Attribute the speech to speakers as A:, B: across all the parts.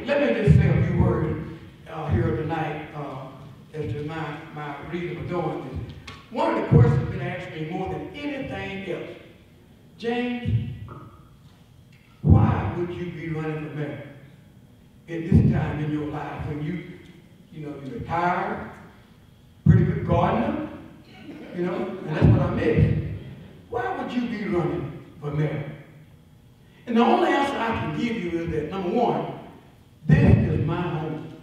A: Let me just say a few words here tonight as to my reason for doing this. One of the questions been asked me more than anything else, James, why would you be running for mayor at this time in your life when you're retired, pretty good gardener, and that's what I miss. Why would you be running for mayor? And the only answer I can give you is that, number one, this is my home.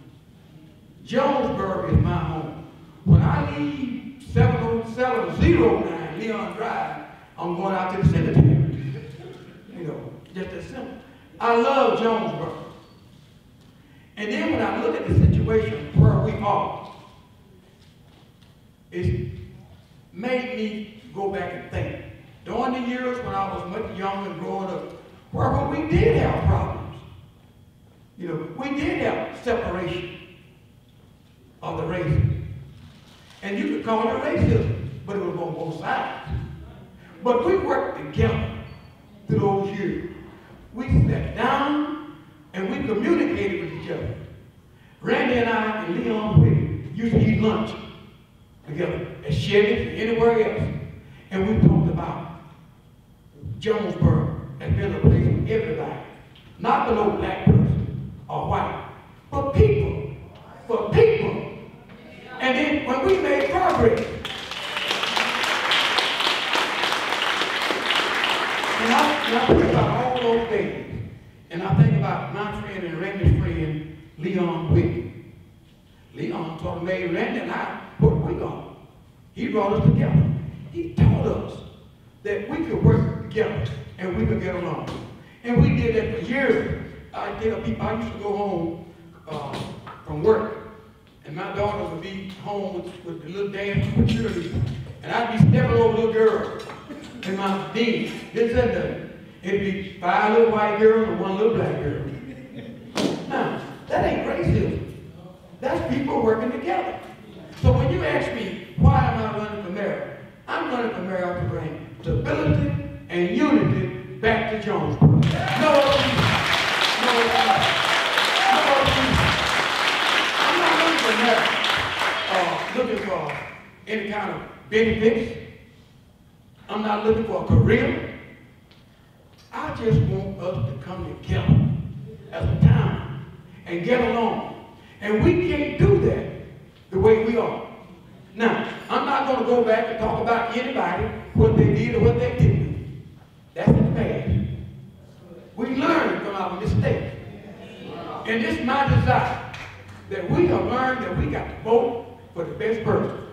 A: Jonesboro is my home. When I leave 70709 Leon Drive, I'm going out to the cemetery. Just as simple. I love Jonesboro. And then when I look at the situation where we are, it's made me go back and think. During the years when I was much younger and growing up, where we did have problems. We did have separation of the races. And you could call it racism, but it was on both sides. But we worked together through those years. We sat down and we communicated with each other. Randy and I and Leon Whitney used to eat lunch together at Chevy's and anywhere else. And we talked about Jonesboro as being a place for everybody. Not for no black person or white, but people. For people. And then when we made progress, and I think about all those days, and I think about my friend and Randy's friend, Leon Whitney. Leon taught me, Randy and I put a wig on. He brought us together. He taught us that we could work together and we could get along. And we did that for years. I used to go home from work, and my daughter would be home with the little dance opportunities, and I'd be stepping over little girls in my jeans. It'd be 5 little white girls and 1 little black girl. Now, that ain't racism. That's people working together. So when you ask me, why am I running for mayor? I'm running for mayor to bring stability and unity back to Jonesboro. No other reason. No other reason. I'm not running for mayor looking for any kind of benefits. I'm not looking for a career. I just want us to come together as a town and get along. And we can't do that the way we are. Now, I'm not going to go back and talk about anybody, what they did or what they didn't do. That's in the past. We learn from our mistakes. And it's my desire that we have learned that we got to vote for the best person.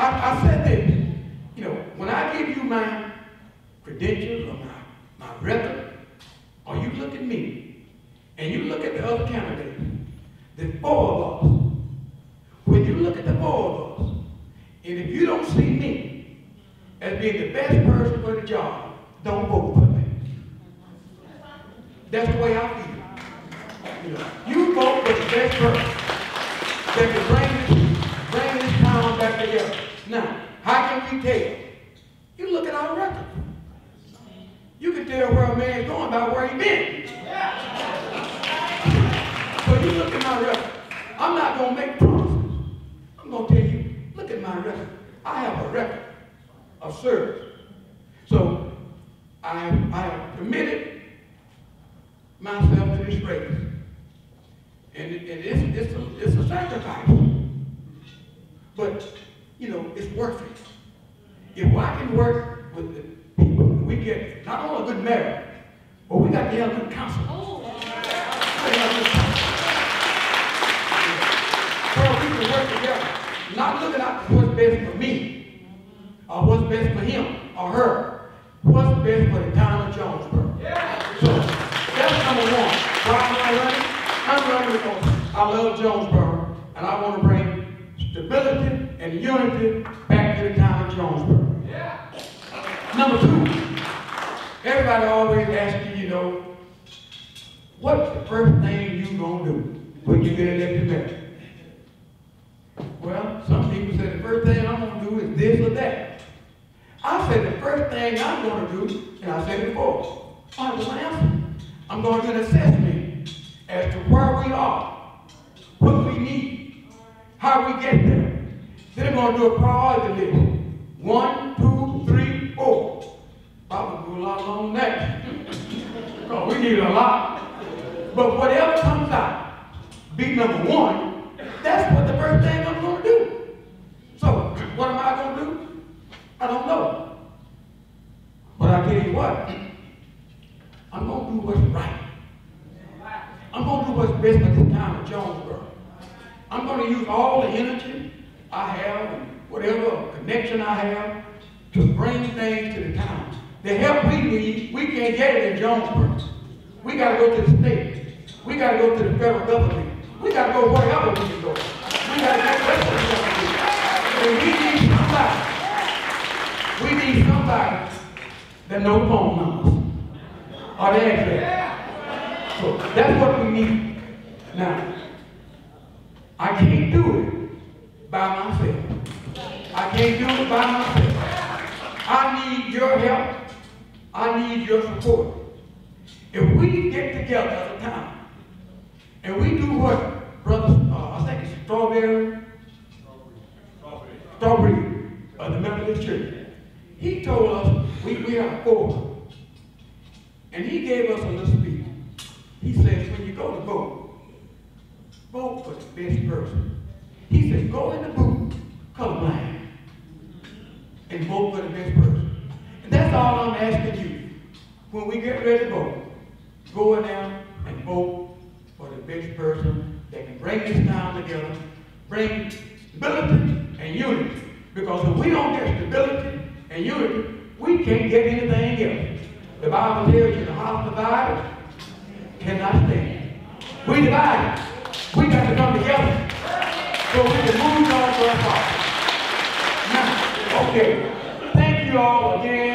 A: I said this, when I give you my credentials or my record, or you look at me, and you look at the other candidates, the 4 of us, when you look at the 4 of us, and if you don't see me as being the best person for the job, don't vote for me. That's the way I feel. You vote for the best person that can bring this town back together. Now, how can we tell? You look at our record. You can tell where a man's going by where he's been. So you look at my record. I'm not going to make promises. I'm going to tell you, look at my record. I have a record of service. So I have committed myself to this race. And it's a sacrifice. But, it's worth it. If I can work with the people, we get not only a good mayor, but we got to have a good council. Where we can work together, not looking out for what's best for me, or what's best for him or her, what's best for the town of Jonesboro. So that's number one. Why am I running? I'm running because I love Jonesboro, and I want to bring stability and unity back to the town of Jonesboro. Number 2, everybody always asks you, what's the first thing you gonna do when you get elected mayor? Well, some people say the first thing I'm gonna do is this or that. I said the first thing I'm going to do, and I said it before, I was answer. I'm going to do an assessment as to where we are, what we need, how we get there. Then I'm going to do a priority list. 1, 2, 3, 4. Probably do a lot along that. Because we need a lot. But whatever comes out, be number 1, that's what the first thing I'm going to do. So, what am I going to do? I don't know. But I tell you what, I'm going to do what's right. I'm going to do what's best for this town of Jonesboro. I'm going to use all the energy I have and whatever connection I have to bring things to the town. The help we need, we can't get it in Jonesboro. We got to go to the state. We got to go to the federal government. We got to go wherever we can go. We got to get what we got to do. And we need somebody that knows phone numbers or the address. So that's what we need. Now, I can't do it by myself. I can't do it by myself. I need your help. I need your support. If we get together as a town and we do what Brother, I think it's Strawberry, of the Methodist Church, he told us we have a forum. And he gave us a little speech. He says, when you go to vote, vote for the best person. He said, go in the booth, colorblind, and vote for the best person. And that's all I'm asking you. When we get ready to vote, go in there and vote for the best person that can bring this town together, bring stability and unity. Because if we don't get stability and unity, we can't get anything else. The Bible tells you the house divided cannot stand. We divided. We got to come together so we can move on to our Father. Now, okay. Thank you all again.